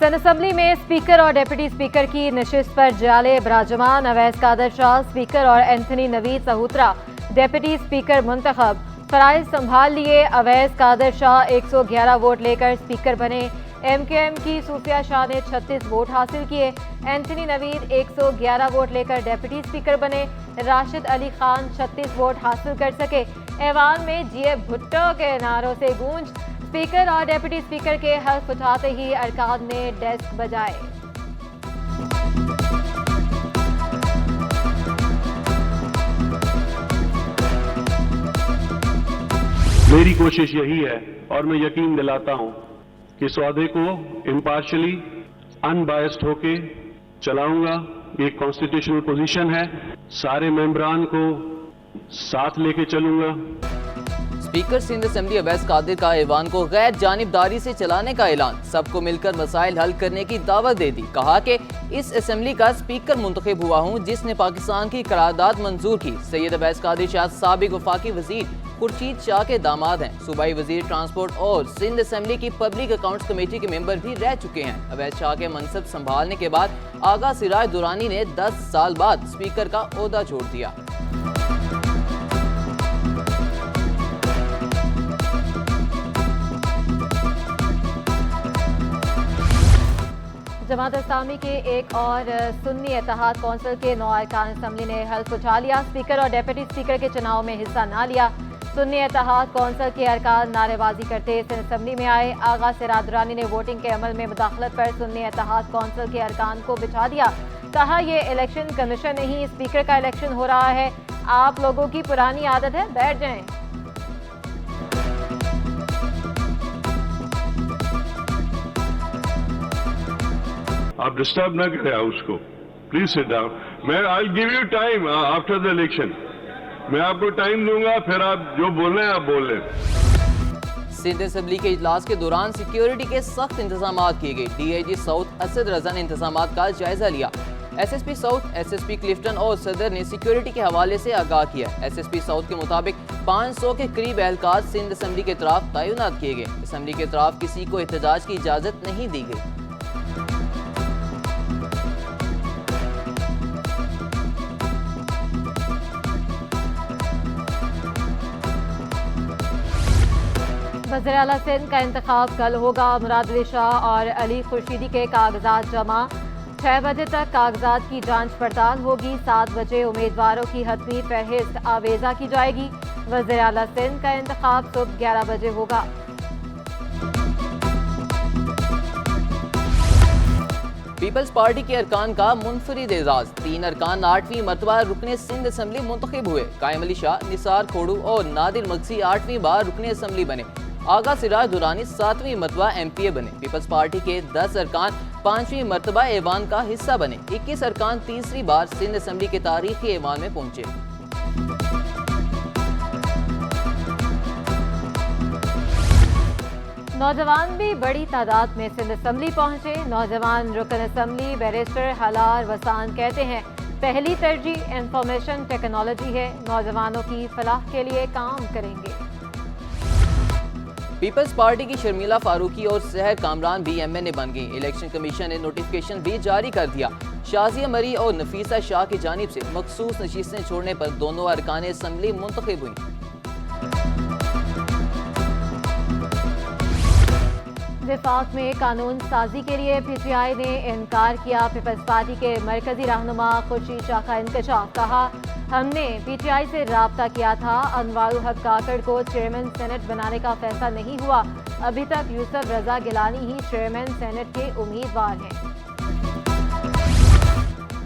सन assembly में speaker और deputy speaker की नशिस्त पर जाले बराजमान। अवैस कादर शाह स्पीकर और एंथनी नवीद सहूत्रा डिप्टी स्पीकर मुंतखब। फराइज संभाल लिए। अवैस कादर शाह 111 वोट लेकर स्पीकर बने। MKM की सूफिया शाह ने 36 वोट हासिल किए। एंथनी नवीद 111 वोट लेकर डिप्टी स्पीकर बने। राशिद अली खान 36 वोट हासिल कर सके। ऐवान में GF भुट्टो के नारों से गूंज। स्पीकर और डिप्टी स्पीकर के हल्फ उठाते ही अरकान ने डेस्क बजाए। मेरी कोशिश यही है और मैं यकीन दिलाता हूं कि इस सौदे को इम्पार्शली अनबायस्ड होके चलाऊंगा। ये कॉन्स्टिट्यूशनल पोजीशन है, सारे मेंबरान को साथ लेके चलूंगा। स्पीकर सिंध असेंबली अवैस कादिर का ऐवान को गैर जानिबदारी से चलाने का ऐलान। सबको मिलकर मसाइल हल करने की दावत दे दी। कहा कि इस असेंबली का स्पीकर मुंतखब हुआ हूँ जिसने पाकिस्तान की करारदाद मंजूर की। सैयद अवैस कादिर शाह साबिक वफाकी वजीर खुर्शीद शाह के दामाद हैं। सूबाई वजीर ट्रांसपोर्ट और सिंध असेंबली की पब्लिक अकाउंट्स कमेटी के मेंबर भी रह चुके हैं। अवैस शाह के मनसब संभालने के बाद आगा सिराज दुरानी ने 10 साल बाद स्पीकर का ओहदा छोड़ दिया। जमात इस्लामी के एक और सुन्नी इत्तेहाद कौंसिल के 9 अरकान असम्बली ने हल्फ उठा लिया। स्पीकर और डिप्टी स्पीकर के चुनाव में हिस्सा ना लिया। सुन्नी इत्तेहाद कौंसिल के अरकान नारेबाजी करते सिंध असम्बली में आए। आगा सिराज दुरानी ने वोटिंग के अमल में मुदाखलत पर सुन्नी इत्तेहाद कौंसिल के अरकान को बिछा दिया। कहा यह इलेक्शन कमीशन नहीं, स्पीकर का इलेक्शन हो रहा है। आप लोगों की पुरानी आदत है, बैठ जाएं। आप डिस्टर्ब ना करें उसको, प्लीज सिट डाउन। मैं I give you time after the election, मैं आपको टाइम दूंगा, फिर आप जो बोलना है आप बोल लें। सिंध असेंबली के इजलास के दौरान सिक्योरिटी के सख्त इंतजाम किए गए। DIG साउथ असद रजा ने इंतजाम का जायजा लिया। SSP साउथ, SSP क्लिफ्टन और सदर ने सिक्योरिटी के हवाले से आगाह किया। SSP साउथ के मुताबिक 500 के करीब एहलकार सिंध असेंबली के तरफ तैनात किए गए। असेंबली के तरफ किसी को एहतजाज की इजाजत नहीं दी गई। वज़ीर आला सिंध का इंतखाब कल होगा। मुराद अली शाह और अली खुर्शीदी के कागजात जमा। 6 बजे तक कागजात की जांच पड़ताल होगी। 7 बजे उम्मीदवारों की हतमी फहरिस्त आवेजा की जाएगी। वज़ीर आला सिंध का इंतखाब सुबह 11 बजे होगा। पीपल्स पार्टी के अरकान का मुनफरिद एजाज। 3 अरकान 8वीं मरतबा रुकने सिंध असेंबली मुंतखब हुए। कायम अली शाह, निसार खोड़ू और नादिर मगसी 8वीं बार रुकने असेंबली बने। आगा सिराज दुरानी 7वीं मरतबा MPA बने। पीपल्स पार्टी के 10 अरकान 5वीं मरतबा ऐवान का हिस्सा बने। 21 अरकान तीसरी बार सिंध असेंबली के तारीखी ऐवान में पहुंचे। नौजवान भी बड़ी तादाद में सिंध असेंबली पहुंचे। नौजवान रुकन असेंबली बैरिस्टर हलार वसान कहते हैं पहली तरजीह इंफॉर्मेशन टेक्नोलॉजी है। नौजवानों की फलाह के लिए काम करेंगे। पीपल्स पार्टी की शर्मिला फारूकी और सहर कामरान भी MNA बन गई। इलेक्शन कमीशन ने नोटिफिकेशन भी जारी कर दिया। शाजिया मरी और नफीसा शाह की जानिब से मखसूस नशीस्तें छोड़ने पर दोनों अरकान असेंबली मुंतखब हुई। विफाक में कानून साजी के लिए PTI ने इनकार किया। पीपल्स पार्टी के मरकजी रहनुमा खुर्शीद शाह का इंकशाफ। कहा हमने PTI से राब्ता किया था। अनवारुल हक काकड़ को चेयरमैन सेनेट बनाने का फैसला नहीं हुआ। अभी तक यूसुफ रजा गिलानी ही चेयरमैन सेनेट के उम्मीदवार हैं।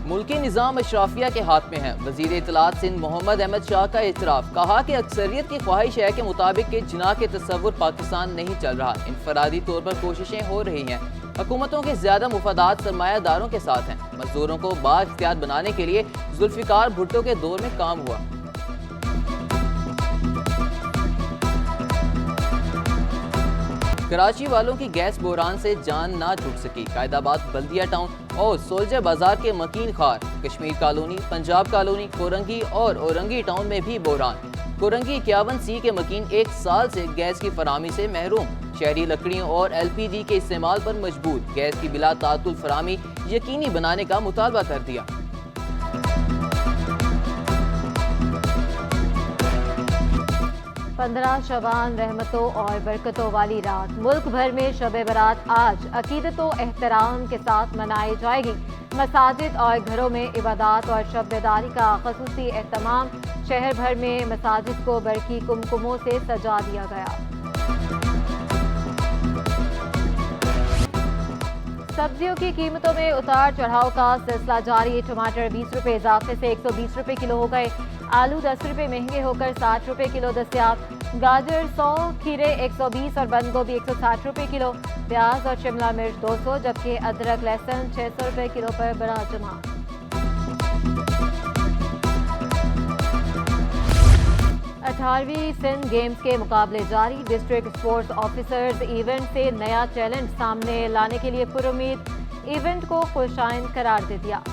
मुल्की निज़ाम अशराफिया के हाथ में है। वजीर इत्तलात सिंध मोहम्मद अहमद शाह का एतराफ़। कहा कि अक्सरियत की ख्वाहिश है कि मुताबिक के जिना के तस्वुर पाकिस्तान नहीं चल रहा। इनफरादी तौर पर कोशिशें हो रही हैं। हुकूमतों के ज्यादा मुफादात सरमायादारों के साथ हैं। मजदूरों को बाइख्तियार बनाने के लिए जुल्फिकार भुट्टो के दौर में काम हुआ। कराची वालों की गैस बहरान से जान ना छूट सकी। कायदाबाद बल्दिया टाउन और सोल्जर बाजार के मकीन खार, कश्मीर कॉलोनी, पंजाब कॉलोनी, कोरंगी और औरंगी टाउन में भी बहरान। कोरंगी 51C के मकीन 1 साल से गैस की फराहमी से महरूम। शहरी लकड़ियों और LPG के इस्तेमाल पर मजबूर, गैस की बिला तातुल फरामी यकीनी बनाने का मुतालबा कर दिया। पंद्रह शबान रहमतों और बरकतों वाली रात मुल्क भर में शब बरात आज अकीदत व एहतराम के साथ मनाई जाएगी। मसाजिद और घरों में इबादत और शब बेदारी का खसूसी एहतमाम। शहर भर में मसाजिद को बरकी कुमकुमों से सजा दिया गया। सब्जियों की कीमतों में उतार चढ़ाव का सिलसिला जारी। टमाटर 20 रुपये इजाफे से 120 रुपये किलो हो गए। आलू 10 रुपये महंगे होकर 60 रुपये किलो दस्तयाब। गाजर 100, खीरे 120 और बंद गोभी 160 रुपये किलो। प्याज और शिमला मिर्च 200, जबकि अदरक लहसुन 600 रुपये किलो पर बराजमान। 18वीं सिंध गेम्स के मुकाबले जारी। डिस्ट्रिक्ट स्पोर्ट्स ऑफिसर्स इवेंट से नया चैलेंज सामने लाने के लिए पुरुमीद इवेंट को खुशाइन करार दे दिया।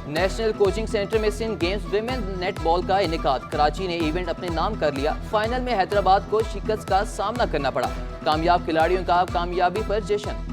नेशनल कोचिंग सेंटर में सिंध गेम्स विमेन नेटबॉल का इनेकाद। कराची ने इवेंट अपने नाम कर लिया। फाइनल में हैदराबाद को शिकस्त का सामना करना पड़ा। कामयाब खिलाड़ियों का कामयाबी पर जश्न।